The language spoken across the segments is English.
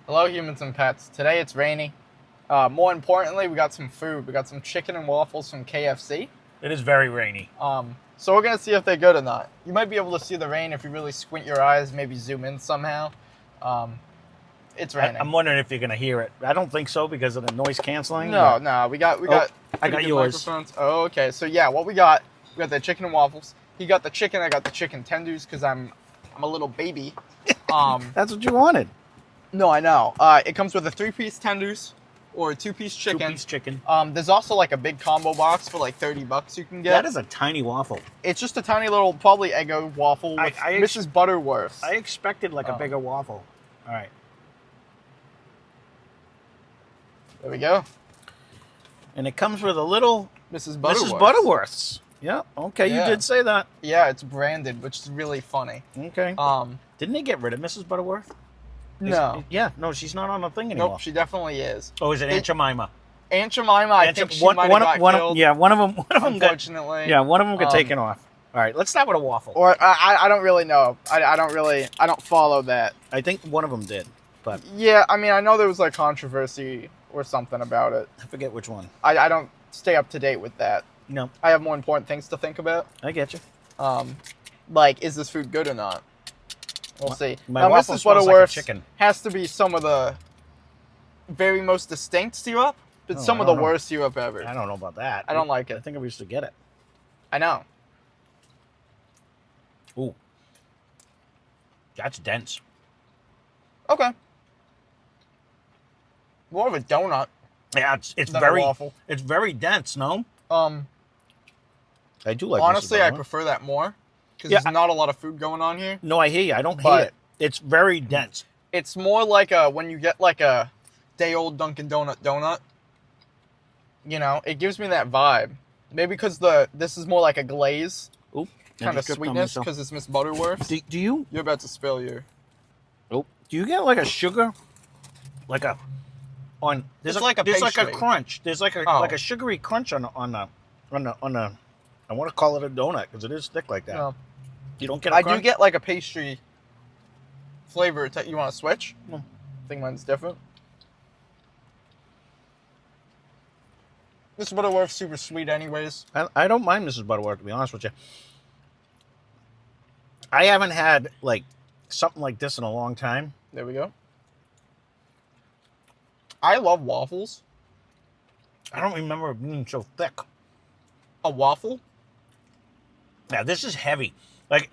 Hello, humans and pets. Today it's rainy. More importantly, we got some food. We got some chicken and waffles from KFC. It is very rainy. So we're gonna see if they're good or not. You might be able to see the rain if you really squint your eyes, maybe zoom in somehow. Um, it's raining. I'm wondering if you're going to hear it. I don't think so because of the noise canceling. No, we got. I got pretty good yours. microphones. Oh, okay. So yeah, what we got the chicken and waffles. He got the chicken. I got the chicken tenders because I'm a little baby. That's what you wanted. No, I know. It comes with a 3-piece tenders or a 2-piece chicken. 2-piece chicken. There's also like a big combo box for like $30 you can get. That is a tiny waffle. It's just a tiny little, probably Eggo waffle with Mrs. Butterworth. I expected like a bigger waffle. All right. There we go. And it comes with a little Mrs. Butterworth. Mrs. Butterworth's. Yeah. Okay, Yeah. you did say that. Yeah, it's branded, which is really funny. Okay. Didn't they get rid of Mrs. Butterworth? No. No, she's not on the thing anymore. Nope, she definitely is. Oh, is it Aunt Jemima? Aunt Jemima, I think she might have got killed. Yeah, one of them unfortunately. one of them got taken off. All right, let's start with a waffle. Or I don't really know. I don't follow that. I think one of them did, but Yeah, I mean, I know there was like controversy or something about it. I forget which one. I don't stay up to date with that. No, I have more important things to think about. I get you. Like, is this food good or not? We'll see. My Now, waffle Mrs. smells like a Butterworth's chicken. has to be some of the very most distinct syrup, but Oh, some I of the don't know. worst syrup ever. I don't know about that. I don't like I it. think I used to get it. I know. Ooh, that's dense. Okay. More of a donut Yeah, it's than very a waffle. it's very dense. No, I do like. Honestly, Mrs. I Butterworth. prefer that more because Yeah, there's not a lot of food going on here. No, I hear you. I don't hate But- it. It's very dense. It's more like when you get like a day-old Dunkin' donut. You know, it gives me that vibe. Maybe because this is more like a glaze Ooh, kind of sweetness because it's Miss Butterworth. Do you? You're about to spill your. Oh, do you get like a sugar, like a on? There's It's like a there's like a pastry. crunch. There's like a Oh. like a sugary crunch on the. I want to call it a donut because it is thick like that. No. You don't get. A I crunch? do get like a pastry flavor. You want to switch? No. I think mine's different. This Butterworth's super sweet, anyways. I don't mind Mrs. Butterworth, to be honest with you. I haven't had like something like this in a long time. There we go. I love waffles. I don't remember it being so thick. A waffle? Yeah, this is heavy. Like,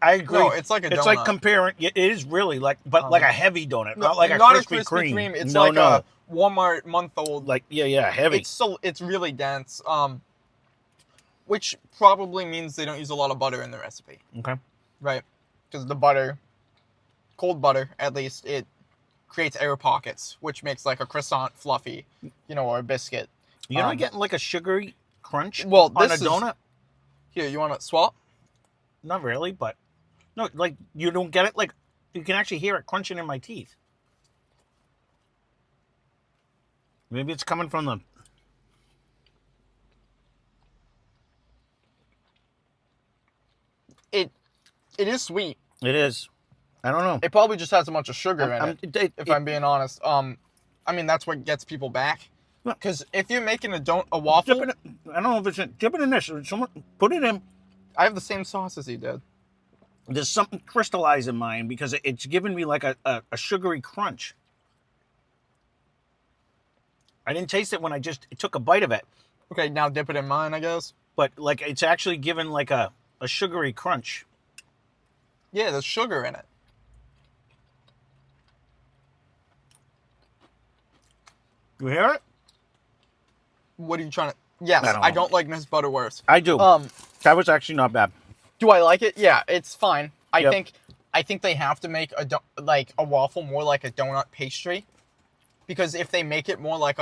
I agree. No, it's like a It's donut. like comparing. It is really like, but like a heavy donut, not like a not Krispy a Krispy Kreme. It's no, like no. a Walmart month-old. Like heavy. It's really dense. Which probably means they don't use a lot of butter in the recipe, Okay. right? Because the butter, cold butter at least, it creates air pockets, which makes like a croissant fluffy, or a biscuit. You're not getting like a sugary crunch Well, on a this is- donut? Here, you want to swap? Not really, but no, like you don't get it. Like you can actually hear it crunching in my teeth. Maybe it's coming from the. It is sweet. It is. I don't know. It probably just has a bunch of sugar in it. If it- I'm being honest, I mean that's what gets people back. Well- Because if you're making a waffle, Dip it, I don't know if it's dip it in this. Someone put it in. I have the same sauce as he did. There's something crystallized in mine because it's giving me like a sugary crunch. I didn't taste it when I just took a bite of it, Okay, now dip it in mine, I guess. but like it's actually given like a sugary crunch. Yeah, there's sugar in it. You hear it? What are you trying to? Yes, I don't I know. don't like Miss Butterworth. I do. That was actually not bad. Do I like it? Yeah, it's fine. Yep. I think they have to make a waffle more like a donut pastry, because if they make it more like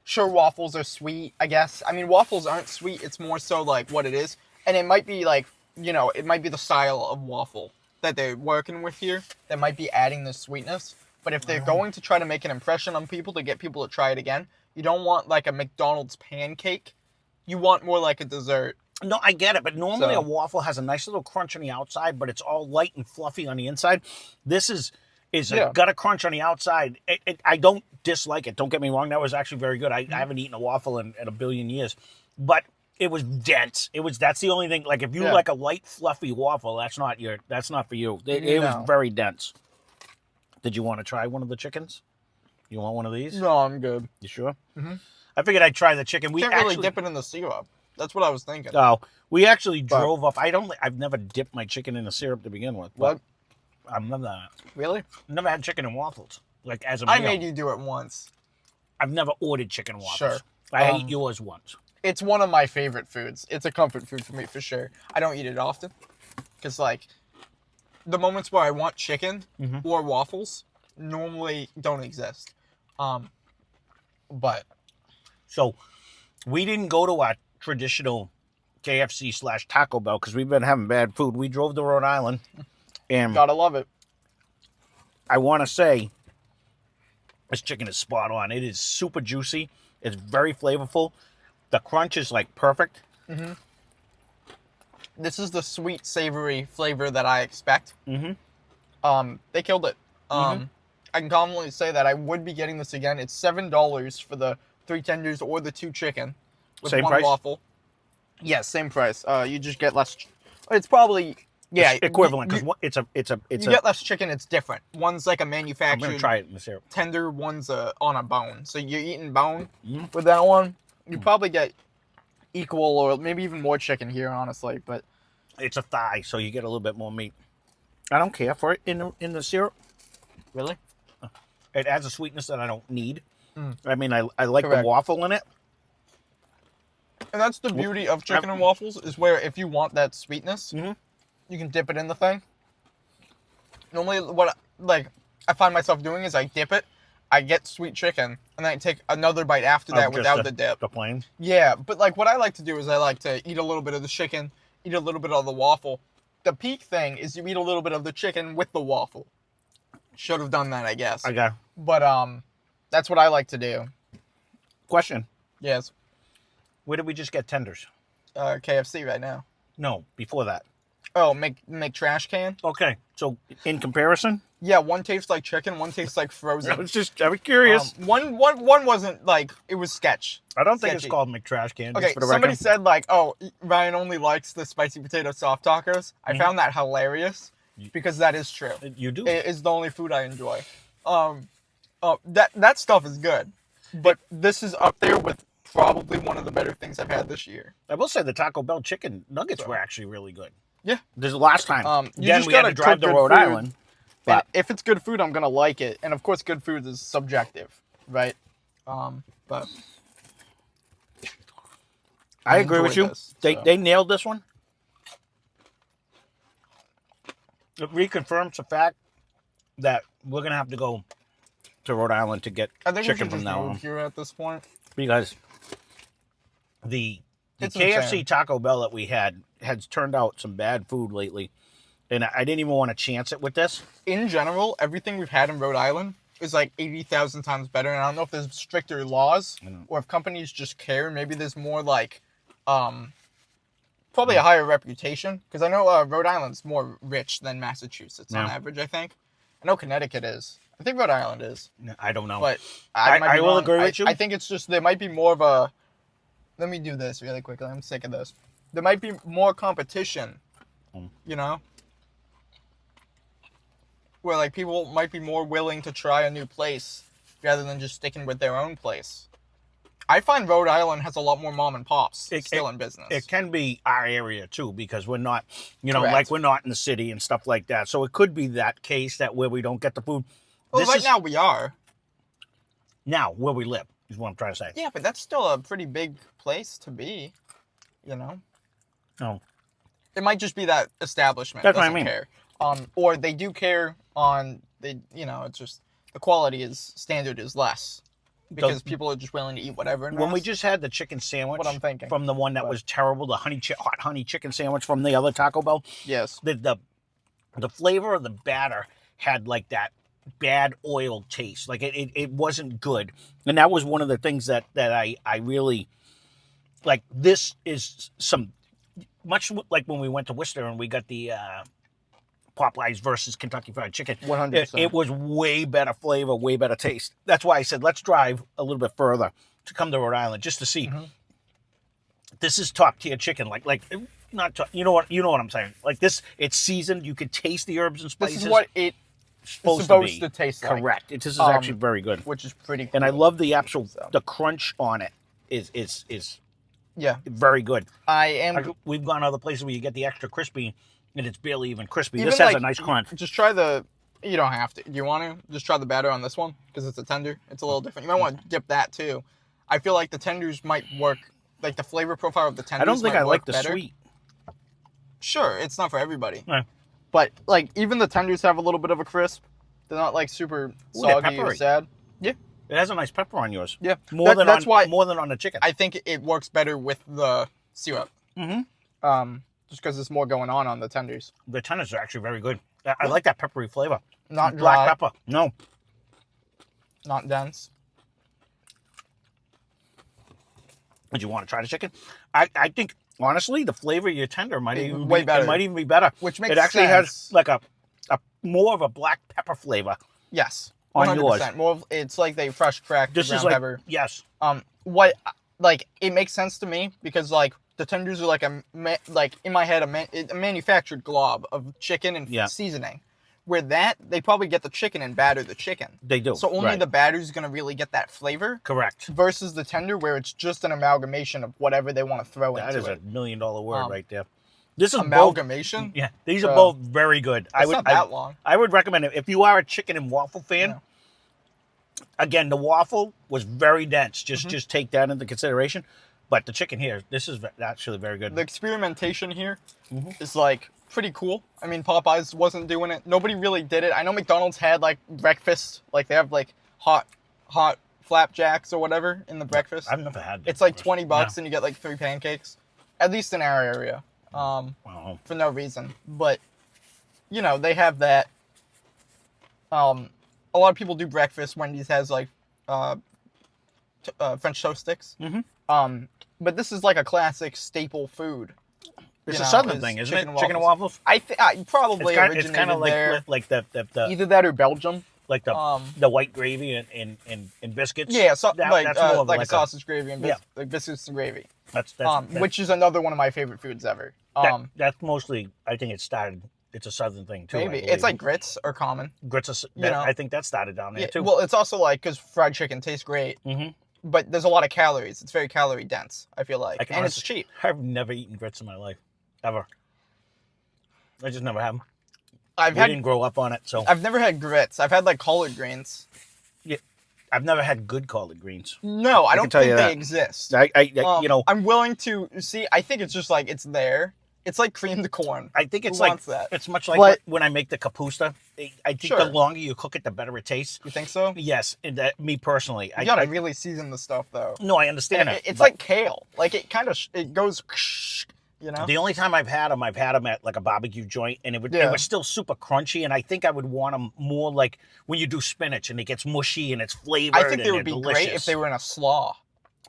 sure, waffles are sweet, I guess. I mean, waffles aren't sweet. It's more so like what it is, and it might be like it might be the style of waffle that they're working with here that might be adding this sweetness. But if they're going to try to make an impression on people to get people to try it again, you don't want like a McDonald's pancake. You want more like a dessert. No, I get it, but normally So- a waffle has a nice little crunch on the outside, but it's all light and fluffy on the inside. This is, is Yeah. got a crunch on the outside. I don't dislike it. Don't get me wrong. That was actually very good. I haven't eaten a waffle in a billion years, but it was dense. That's the only thing. Like if you Yeah. like a light, fluffy waffle, that's not for you. It was No. very dense. Did you want to try one of the chickens? You want one of these? No, I'm good. You sure? Mm-hmm. I figured I'd try the chicken. We Can't actually really dip it in the syrup. That's what I was thinking. Oh, we actually drove up. I've never dipped my chicken in the syrup to begin with. What? I've Really? never had chicken and waffles like as a meal. I made you do it once. I've never ordered chicken and waffles. Sure. I ate yours once. It's one of my favorite foods. It's a comfort food for me for sure. I don't eat it often because like the moments where I want chicken or waffles normally don't exist. But So we didn't go to our traditional KFC / Taco Bell because we've been having bad food. We drove to Rhode Island, and gotta love it. I want to say this chicken is spot on. It is super juicy. It's very flavorful. The crunch is like perfect. This is the sweet, savory flavor that I expect. They killed it. I can confidently say that I would be getting this again. It's $7 for the 3 tenders or the 2 chicken with Same 1 price? waffle. Yes, same price. You just get less. It's probably It's equivalent You, because it's you get less chicken. It's different. One's like a I'm manufactured gonna try it in the syrup. tender. One's on a bone. So you're eating bone with that one. You probably get equal or maybe even more chicken here, honestly. But It's a thigh, so you get a little bit more meat. I don't care for it in the syrup. really, It adds a sweetness that I don't need. I mean, I like Correct. the waffle in it. and that's the beauty of chicken and waffles is where if you want that sweetness, you can dip it in the thing. Normally, what I find myself doing is I dip it, I get sweet chicken, and then I take another bite after that Just without the dip. The plain. Yeah, but like what I like to do is I like to eat a little bit of the chicken, eat a little bit of the waffle. The peak thing is you eat a little bit of the chicken with the waffle. Should have done that, I guess. Okay. But that's what I like to do. Question. Yes, Where did we just get tenders? KFC right now. No, before that. Oh, make trash can. Okay. So in comparison, Yeah, one tastes like chicken, one tastes like I frozen. was curious. One wasn't like it was sketch. I don't think it's sketchy. called McTrash Can. Okay, Just for the somebody record. said like, oh, Ryan only likes the spicy potato soft tacos. I found that hilarious because that is true. You do. It is the only food I enjoy. That stuff is good, but this is up there with probably one of the better things I've had this year. I will say the Taco Bell chicken nuggets were actually really good. Yeah. This is the last time. You Again, just we had gotta to drive cook to good Rhode food. Island. And But if it's good food, I'm gonna like it. And of course, good food is subjective, right? But I agree with enjoy you. this, so. They nailed this one. It reconfirms the fact that we're gonna have to go to Rhode Island to get I think we chicken should from just now move on. here at this point. Because the It's KFC insane. Taco Bell that we had has turned out some bad food lately, and I didn't even want to chance it with this. In general, everything we've had in Rhode Island is like 80,000 times better. And I don't know if there's stricter laws or if companies just care. Maybe there's more like, probably a higher reputation. Because I know Rhode Island's more rich than Massachusetts on Yeah. average, I think. I know Connecticut is. I think Rhode Island is. I don't know. But I might be I will wrong. agree with you. I think it's just there might be more of a. Let me do this really quickly. I'm sick of this. There might be more competition. You know, where like people might be more willing to try a new place rather than just sticking with their own place. I find Rhode Island has a lot more mom and pops still in business. It can be our area too, because we're not, Correct. like we're not in the city and stuff like that. So it could be that case that where we don't get the food. Well, right now we are. Now where we live is what I'm trying to say. Yeah, but that's still a pretty big place to be. You know. No. It might just be that establishment That's what I doesn't mean. care. Or they do care on it's just the quality standard is less because people are just willing to eat whatever. And When we else. just had the chicken sandwich, What I'm thinking. from the one that was terrible, the hot honey chicken sandwich from the other Taco Bell, Yes. the flavor of the batter had like that bad oil taste. Like it wasn't good. And that was one of the things that I really like. This is some much like when we went to Worcester and we got the Popeyes versus Kentucky Fried Chicken. 100%. It was way better flavor, way better taste. That's why I said let's drive a little bit further to come to Rhode Island just to see. Mm-hmm. This is top tier chicken, like not top, you know what I'm saying. Like this, it's seasoned. You can taste the herbs and spices. This is what it's supposed to taste like. Correct. This is actually very good, which is pretty cool. and I love the actual the crunch on it. Is yeah, very good. We've gone other places where you get the extra crispy, and it's barely even crispy. Even This has a nice crunch. Just try the. You don't have to. Do you want to just try the batter on this one because it's a tender? It's a little different. You might want to dip that too. I feel like the tenders might work. Like the flavor profile of the tenders. I don't think I like the better. sweet. Sure, it's not for everybody. Yeah. But like even the tenders have a little bit of a crisp. They're not like super soggy or sad. Yeah. It has a nice pepper on yours. Yeah. More than on the chicken. I think it works better with the syrup. Mm-hmm. Just because there's more going on the tenders. The tenders are actually very good. I like that peppery flavor. Not dry. Black pepper. No. Not dense. Would you want to try the chicken? I think honestly the flavor of your tender might even way better. It might even be better. Which makes it actually sense. has like a more of a black pepper flavor. Yes. 100%. On yours. More of, it's like they fresh cracked the ground pepper. Yes. What like it makes sense to me because like the tenders are like like in my head a manufactured glob of chicken and seasoning. Where they probably get the chicken and batter the chicken. They do. So only the batter is going to really get that flavor. Correct. Versus the tender where it's just an amalgamation of whatever they want to throw into it. That is $1 million word right there. This is amalgamation? Both, yeah, these are both very good. It's not that long. I would recommend it. If you are a chicken and waffle fan, again, the waffle was very dense. Just take that into consideration. But the chicken here, this is actually very good. The experimentation here is like pretty cool. I mean, Popeyes wasn't doing it. Nobody really did it. I know McDonald's had like breakfast, like they have like hot flapjacks or whatever in the breakfast. I've never had that. It's like $20 and you get like 3 pancakes, at least in our area, for no reason. But you know they have that. A lot of people do breakfast. Wendy's has like French toast sticks. But this is like a classic staple food. It's a southern thing, isn't it? Chicken and waffles. I think probably originated it's kind of like the either that or Belgium, like the white gravy and biscuits. Yeah, so that's more like a sausage gravy and like biscuits and gravy. That's which is another one of my favorite foods ever. That's mostly. I think it started. It's a southern thing too. Maybe it's like grits are common. Grits are. I think that started down there too. Well, it's also like because fried chicken tastes great. But there's a lot of calories. It's very calorie dense, I feel like. And it's cheap. I've never eaten grits in my life. Ever. I just never have them. We didn't grow up on it, so. I've never had grits. I've had like collard greens. Yeah. I've never had good collard greens. No, I don't think they exist. I'm willing to see. I think it's just like it's there. It's like creamed corn. I think it's it's much like when I make the kapusta. I think the longer you cook it, the better it tastes. You think so? Yes. And me personally. You gotta really season the stuff though. No, I understand it. It's like kale. Like it kind of it goes. You know? The only time I've had them at like a barbecue joint, and it was still super crunchy. And I think I would want them more like when you do spinach and it gets mushy and it's flavored. I think they would be great if they were in a slaw.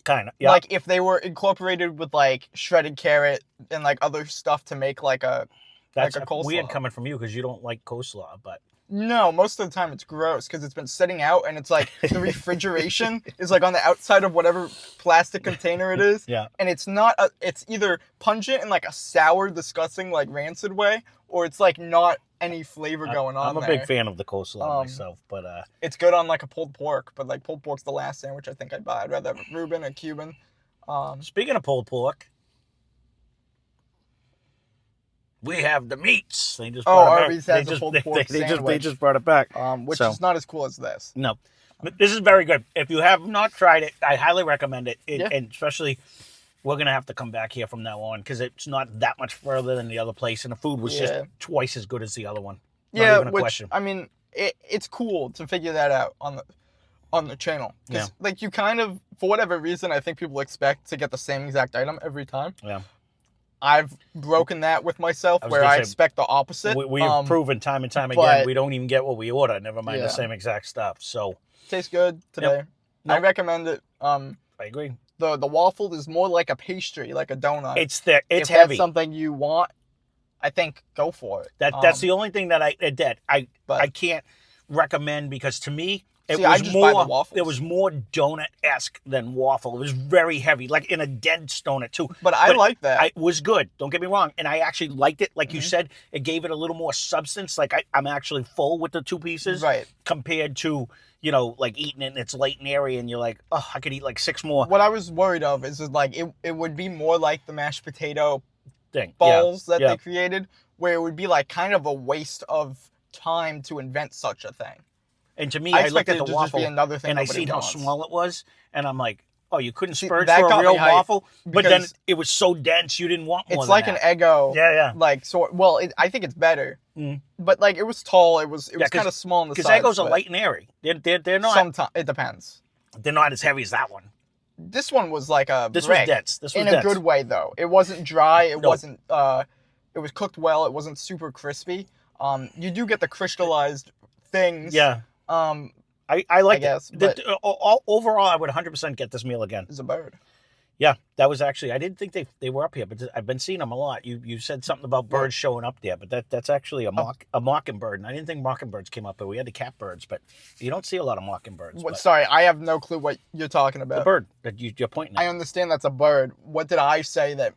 Kind of, yeah. Like if they were incorporated with like shredded carrot and like other stuff to make like a coleslaw. Weird coming from you because you don't like coleslaw, but. No, most of the time it's gross because it's been sitting out and it's like the refrigeration is like on the outside of whatever plastic container it is. Yeah. And it's not, it's either pungent in like a sour, disgusting, like rancid way, or it's like not any flavor going on I'm a big fan of the coleslaw myself, but. It's good on like a pulled pork, but like pulled pork's the last sandwich I think I'd buy. I'd rather have a Reuben or Cuban. Speaking of pulled pork. We have the meats. They just Arby's has a pulled pork sandwich. They just brought it back. Which is not as cool as this. No. But this is very good. If you have not tried it, I highly recommend it. And especially, we're going to have to come back here from now on because it's not that much further than the other place. And the food was just twice as good as the other one. Not even a question. I mean, it's cool to figure that out on the channel. Because like you kind of, for whatever reason, I think people expect to get the same exact item every time. Yeah. I've broken that with myself where I expect the opposite. We've proven time and time again we don't even get what we order, never mind the same exact stuff. So tastes good today. I recommend it. I agree. The waffle is more like a pastry, like a donut. It's heavy. If that's something you want, I think go for it. That's the only thing that I But can't recommend, because to me it see, I was just buy the more waffles. it was more donut-esque than waffle. It was very heavy, like in a dense donut too. But I like that. It was good. Don't get me wrong, and I actually liked it. Like you said, it gave it a little more substance. Like I'm actually full with the 2 pieces, Right. Compared to like eating it and it's light and airy, and you're like, oh, I could eat like 6 more. What I was worried of is like it would be more like the mashed potato Thing balls that they created, where it would be like kind of a waste of time to invent such a thing. And to me, I looked at the waffle just be another thing and I seen how small it was, and I'm like, oh, you couldn't splurge for a real waffle? But then it was so dense, you didn't want more. It's like an Eggo. Yeah. Like, so, well, I think it's better. But like, it was tall. It was kind of small on the sides. Because Eggos are light and airy. They're not. Sometimes it depends. They're not as heavy as that one. This one was like a This brick. was dense. This was in a good way, though. It wasn't dry. It wasn't. It was cooked well. It wasn't super crispy. You do get the crystallized things. Yeah. I like guess, it. Overall, I would 100% get this meal again. It's a bird. Yeah, that was actually, I didn't think they were up here, but I've been seeing them a lot. You said something about birds showing up there, but that's actually a mockingbird. And I didn't think mockingbirds came up, but we had the catbirds, but you don't see a lot of mockingbirds. Sorry, I have no clue what you're talking about. The bird that you're pointing at. I understand that's a bird. What did I say that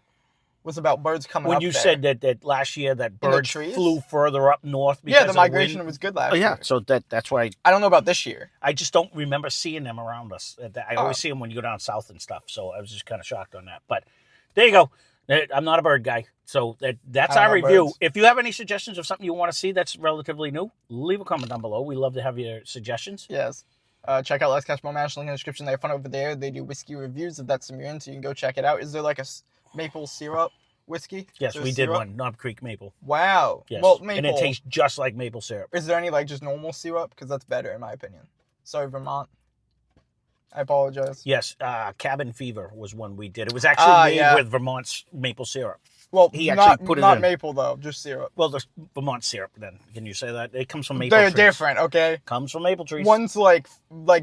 was about birds coming when up you there? said that last year that birds flew further up north? Yeah, the migration was good last year. So that's why I don't know about this year. I just don't remember seeing them around us. I always see them when you go down south and stuff, so I was just kind of shocked on that. But there you go. I'm not a bird guy, so that's our review. Birds. If you have any suggestions of something you want to see that's relatively new, leave a comment down below. We love to have your suggestions. Yes. Check out KFC link in the description. They have fun over there. They do whiskey reviews if that's something you're into. You can go check it out. Is there like a maple syrup whiskey? Yes, we did one. Knob Creek maple. Wow. Yes. Well, maple. And it tastes just like maple syrup. Is there any like just normal syrup? Because that's better in my opinion. Sorry, Vermont. I apologize. Yes, Cabin Fever was one we did. It was actually made with Vermont's maple syrup. Well, he actually put it not in. maple though, just syrup. Well, the Vermont syrup. Then can you say that it comes from maple? They're trees. different, okay? Comes from maple trees. One's like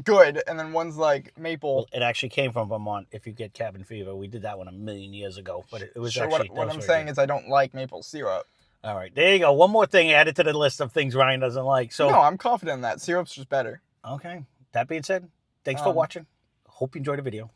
good, and then one's like maple. Well, it actually came from Vermont. If you get Cabin Fever, we did that one 1,000,000 years ago, but it was actually. What I'm saying is I don't like maple syrup. All right, there you go. One more thing added to the list of things Ryan doesn't like. So no, I'm confident in that syrup's just better. Okay. That being said, thanks for watching. Hope you enjoyed the video.